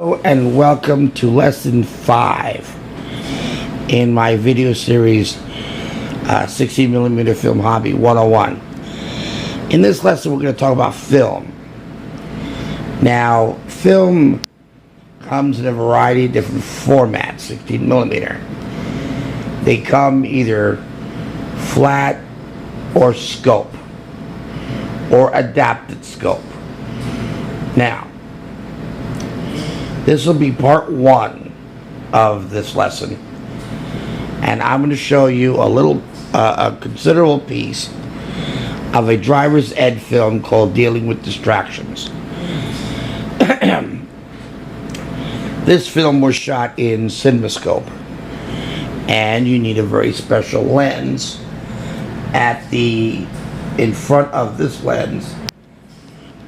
And welcome to lesson 5 in my video series 16mm Film Hobby 101. In this lesson we're going to talk about film. Now film comes in a variety of different formats. 16mm, they come either flat or scope or adapted scope. Now this will be part 1 of this lesson, and I'm going to show you a considerable piece of a driver's ed film called Dealing with Distractions. This film was shot in CinemaScope, and you need a very special lens in front of this lens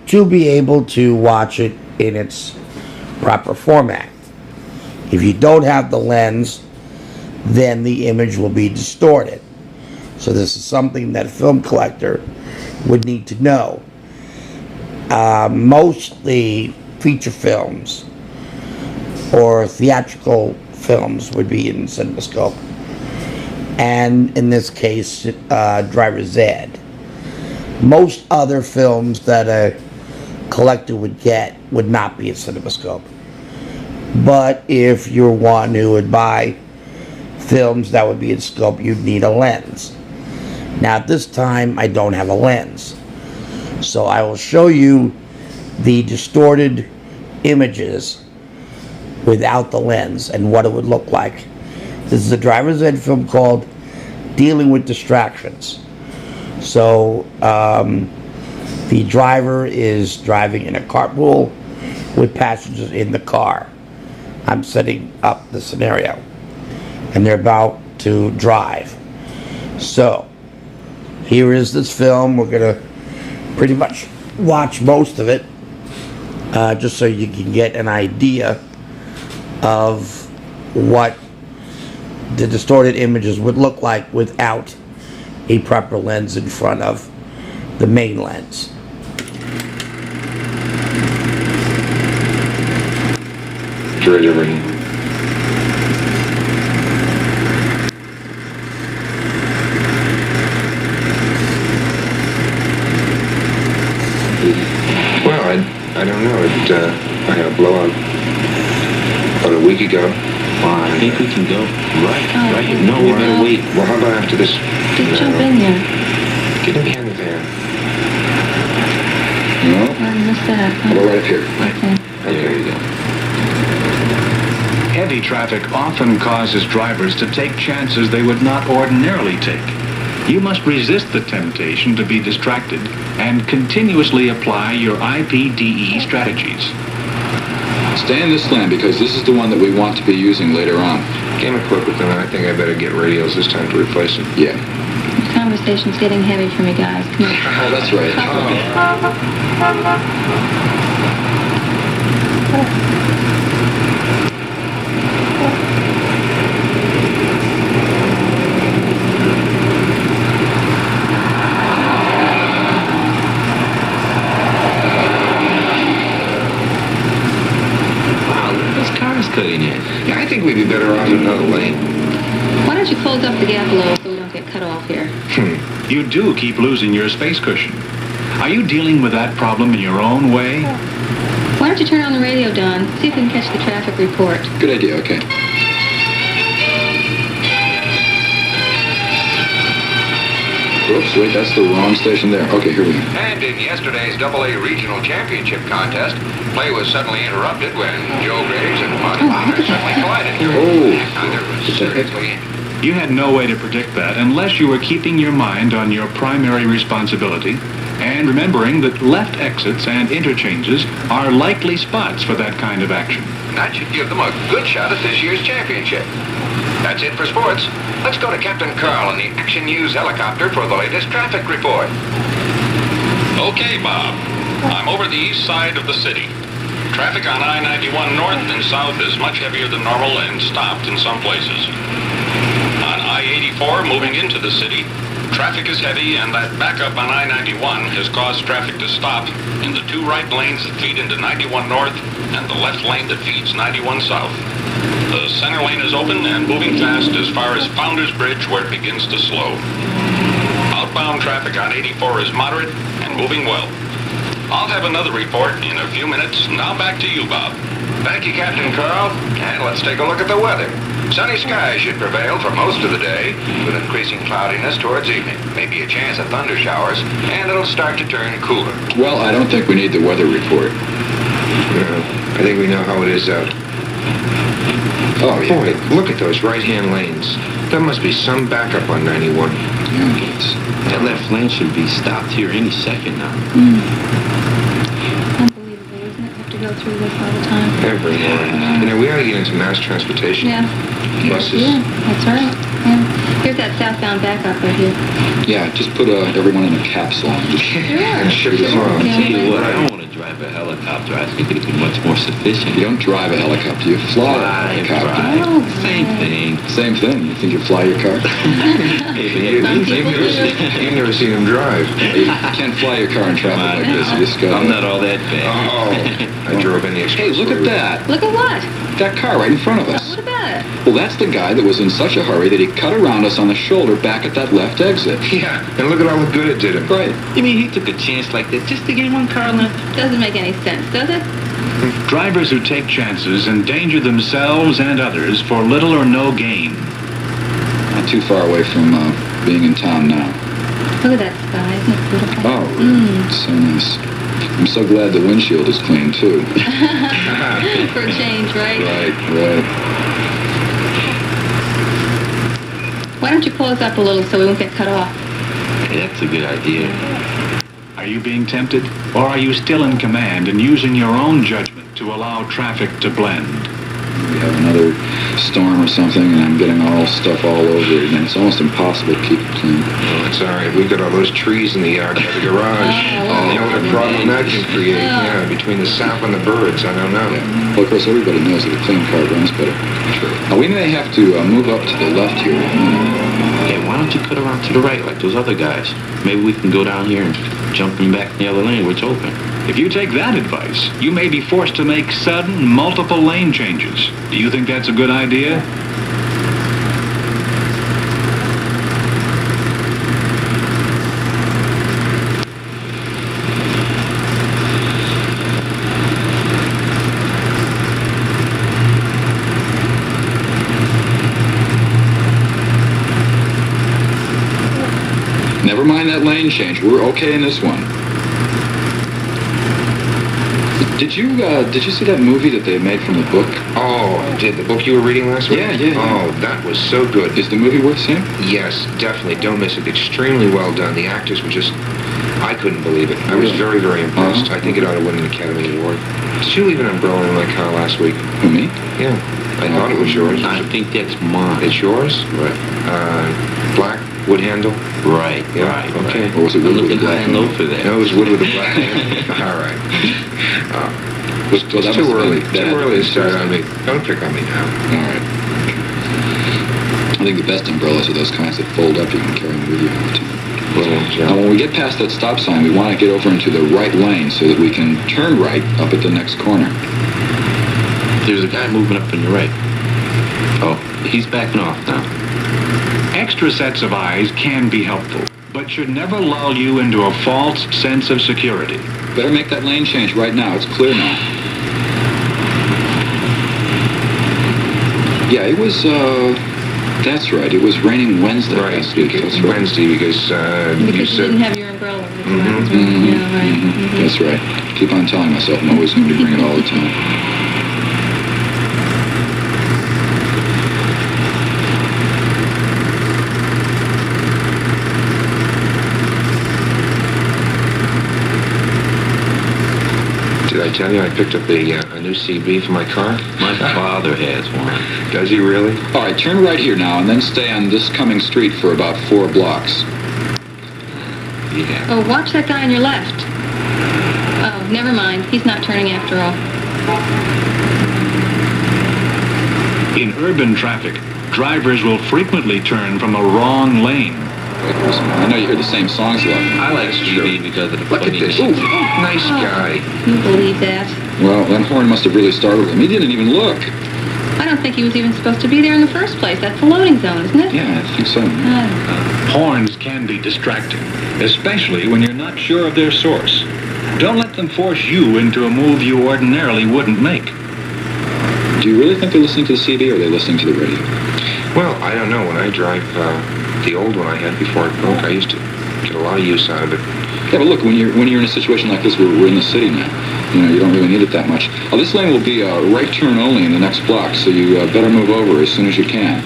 to be able to watch it in its proper format. If you don't have the lens, then the image will be distorted. So this is something that a film collector would need to know. Mostly feature films or theatrical films would be in CinemaScope, and in this case driver's ed. Most other films that a collector would get would not be a CinemaScope. But if you're one who would buy films that would be in scope, you'd need a lens. Now at this time I don't have a lens, so I will show you the distorted images without the lens and what it would look like. This is a driver's ed film called Dealing with Distractions. So the driver is driving in a carpool with passengers in the car. I'm setting up the scenario, and they're about to drive. So here is this film. We're gonna pretty much watch most of it, just so you can get an idea of what the distorted images would look like without a proper lens in front of the main lens. Ready, ready. Well, I don't know. I had a blowout about a week ago. Well, I think we can go right. No, we're gonna wait. Well, how about after this? Just jump in there. Get in behind the van. No. I missed that. How about right up here? Okay. There you go. Heavy traffic often causes drivers to take chances they would not ordinarily take. You must resist the temptation to be distracted and continuously apply your IPDE strategies. Stay in this lane because this is the one that we want to be using later on. Came equipped with them, and I think I better get radios this time to replace them. Yeah. This conversation's getting heavy for me, guys. Come on. Oh, that's right. Cutting in. Yeah, I think we'd be better off in another lane. Why don't you close up the gap below so we don't get cut off here? You do keep losing your space cushion. Are you dealing with that problem in your own way? Why don't you turn on the radio, Don? See if we can catch the traffic report. Good idea, okay. Oops, wait, that's the wrong station there. Okay, here we go. And in yesterday's AA Regional Championship contest, play was suddenly interrupted when Joe Graves and Monty Bonner suddenly collided. Neither was seriously injured. You had no way to predict that unless you were keeping your mind on your primary responsibility and remembering that left exits and interchanges are likely spots for that kind of action. That should give them a good shot at this year's championship. That's it for sports. Let's go to Captain Carl in the Action News helicopter for the latest traffic report. Okay, Bob. I'm over the east side of the city. Traffic on I-91 north and south is much heavier than normal and stopped in some places. On I-84 moving into the city, Traffic is heavy, and that backup on I-91 has caused traffic to stop in the two right lanes that feed into 91 North and the left lane that feeds 91 south. The center lane is open and moving fast as far as Founders Bridge, where it begins to slow. Outbound traffic on 84 is moderate and moving well. I'll have another report in a few minutes. Now back to you, Bob. Thank you, Captain Carl. And let's take a look at the weather. Sunny skies should prevail for most of the day, with increasing cloudiness towards evening. Maybe a chance of thunder showers, and it'll start to turn cooler. Well, I don't think we need the weather report. I think we know how it is out. Oh, yeah. Boy, look at those right-hand lanes. There must be some backup on 91. That left lane should be stopped here any second now. Unbelievable, isn't it? Have to go through this all the time. Every morning. You know, we ought to get into mass transportation. Yeah. Buses. Yeah, that's right. Yeah. Here's that southbound backup right here. Yeah, just put everyone in a capsule. And ship them off. Yeah. Tell you what, I don't want to drive a helicopter. I think it'd be much more sufficient. You don't drive a helicopter, you fly a helicopter. Oh, Same thing. Same thing. You think you fly your car? You've never seen them drive. You can't fly your car in traffic like this. You just go. I'm not all that bad. Oh, I drove in the Hey, express. look at that. Look at what? That car right in front of What us. about it? Well, that's the guy that was in such a hurry that he cut around us on the shoulder back at that left exit. Yeah, and look at all the good it did him. Right. You mean he took a chance like that just to get one car left? Doesn't make any sense, does it? Drivers who take chances endanger themselves and others for little or no gain. Not too far away from being in town now. Look at that sky, isn't it beautiful? Oh, really? So nice. I'm so glad the windshield is clean, too. For a change, right? Right. Why don't you pull us up a little so we won't get cut off? Hey, that's a good idea. Are you being tempted? Or are you still in command and using your own judgment to allow traffic to blend? We have another storm or something, and I'm getting stuff all over it again. It's almost impossible to keep it clean. Oh, it's all right. We've got all those trees in the yard by the garage. Oh, You know what a problem that can create? Yeah, between the sap and the birds. I don't know. Well, of course, everybody knows that a clean car runs better. True. Now, we may have to move up to the left here. Hey, why don't you cut around to the right like those other guys? Maybe we can go down here and jump them back in the other lane where it's open. If you take that advice, you may be forced to make sudden, multiple lane changes. Do you think that's a good idea? Never mind that lane change. We're okay in this one. Did you see that movie that they made from the book? Oh, did the book you were reading last week? Yeah. Oh, that was so good. Is the movie worth seeing? Yes, definitely. Don't miss it. Extremely well done. The actors were just... I couldn't believe it. I was very, very impressed. I think it ought to win an Academy Award. Did you leave an umbrella in my car last week? Who, me? Yeah. I thought it was yours. I think that's mine. It's yours? Right. Black wood handle? Right. Okay. Or was it I'm wood with a looking high black and low handle? for that. No, it was wood with a black handle. All right. Well, that It's too must have early. been Too bad. early to start on me. Don't pick on me now. All right. I think the best umbrellas are those kinds that fold up. You can carry them with you all the time. Now, when we get past that stop sign, we want to get over into the right lane so that we can turn right up at the next corner. There's a guy moving up on your right. Oh, he's backing off now. Extra sets of eyes can be helpful, but should never lull you into a false sense of security. Better make that lane change right now. It's clear now. Yeah, it was, that's right. It was raining Wednesday last week. That's right. Wednesday, because you Because you said... didn't have your umbrella. Yeah, right. That's right. Keep on telling myself I'm always going to bring it all the time. Did I tell you I picked up a new CB for my car? My father has one. Does he really? All right, turn right here now and then stay on this coming street for about 4 blocks. Yeah. Oh, watch that guy on your left. Oh, never mind. He's not turning after all. In urban traffic, drivers will frequently turn from a wrong lane. I know you hear the same songs a lot. I like Stevie because of the Look at this. Ooh, nice guy. You believe that? Well, that horn must have really startled him. He didn't even look. I don't think he was even supposed to be there in the first place. That's the loading zone, isn't it? Yeah, I think so. Horns can be distracting, especially when you're not sure of their source. Don't let them force you into a move you ordinarily wouldn't make. Do you really think they're listening to the CD or are they listening to the radio? Well, I don't know. When I drive the old one I had before it broke, I used to get a lot of use out of it. Yeah, but look, when you're in a situation like this, we're in the city now. You know, you don't really need it that much. This lane will be a right turn only in the next block, so you better move over as soon as you can.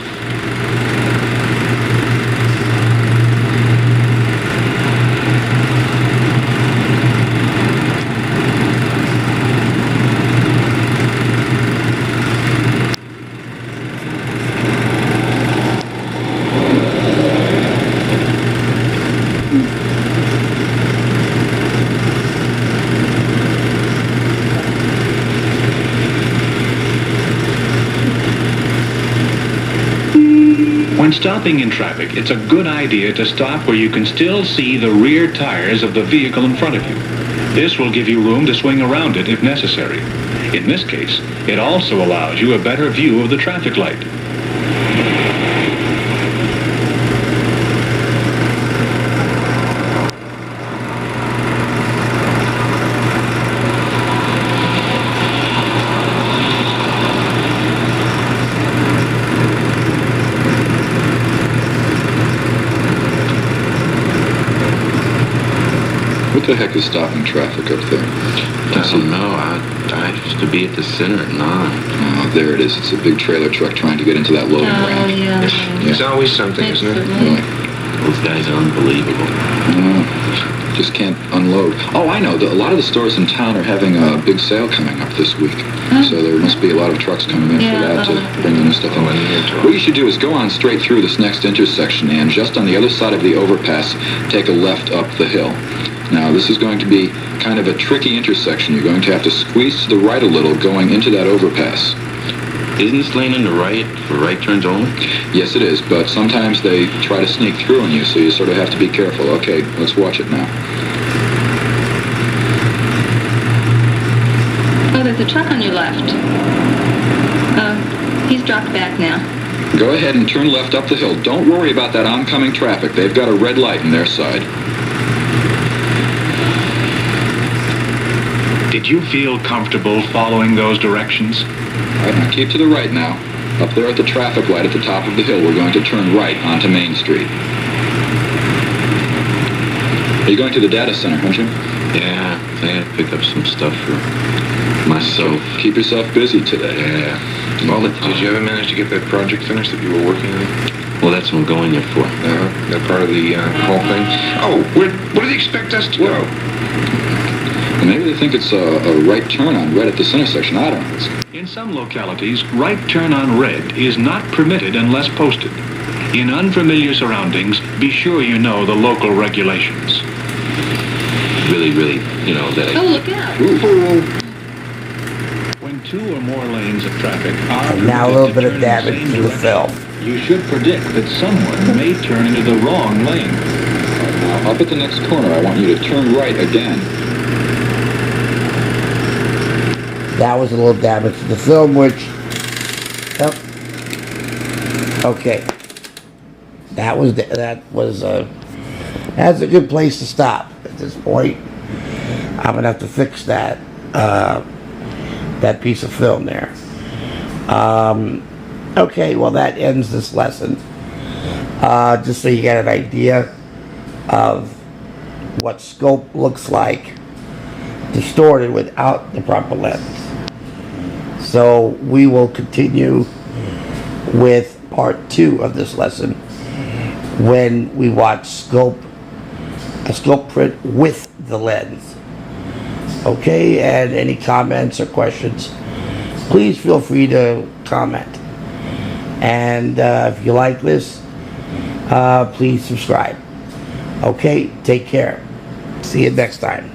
When stopping in traffic, it's a good idea to stop where you can still see the rear tires of the vehicle in front of you. This will give you room to swing around it if necessary. In this case, it also allows you a better view of the traffic light. What the heck is stopping traffic up there? I don't know. I used to be at the center at 9. Oh, there it is. It's a big trailer truck trying to get into that loading ramp. Yeah. It's always something, isn't it? Really? Those guys are unbelievable. Just can't unload. Oh, I know. A lot of the stores in town are having a big sale coming up this week. So there must be a lot of trucks coming in for that to bring the new stuff in. What you should do is go on straight through this next intersection and just on the other side of the overpass, take a left up the hill. Now, this is going to be kind of a tricky intersection. You're going to have to squeeze to the right a little going into that overpass. Isn't this lane in the right for right turns only? Yes, it is, but sometimes they try to sneak through on you, so you sort of have to be careful. Okay, let's watch it now. Oh, there's a truck on your left. He's dropped back now. Go ahead and turn left up the hill. Don't worry about that oncoming traffic. They've got a red light on their side. Did you feel comfortable following those directions? All right, now keep to the right now. Up there at the traffic light at the top of the hill, we're going to turn right onto Main Street. Are you going to the data center, aren't you? Yeah, I had to pick up some stuff for myself. Keep yourself busy today. Yeah. Well, did you ever manage to get that project finished that you were working on? Well, that's what I'm going there for. That part of the whole thing? Oh, where do they expect us to go? Well, maybe they think it's a right turn on red at this intersection. I don't know. In some localities, right turn on red is not permitted unless posted. In unfamiliar surroundings, be sure you know the local regulations. Really, that Oh, look out. When 2 or more lanes of traffic are And now a little bit of permitted to turn in the damage same to the direction, film. you should predict that someone may turn into the wrong lane. Now, up at the next corner, I want you to turn right again. That was a little damage to the film, which... Yep. Okay. That's a good place to stop at this point. I'm gonna have to fix that that piece of film there. Okay, well that ends this lesson. Just so you get an idea of what scope looks like distorted without the proper lens. So we will continue with part 2 of this lesson when we watch a scope print with the lens. Okay, and any comments or questions, please feel free to comment. And if you like this, please subscribe. Okay, take care. See you next time.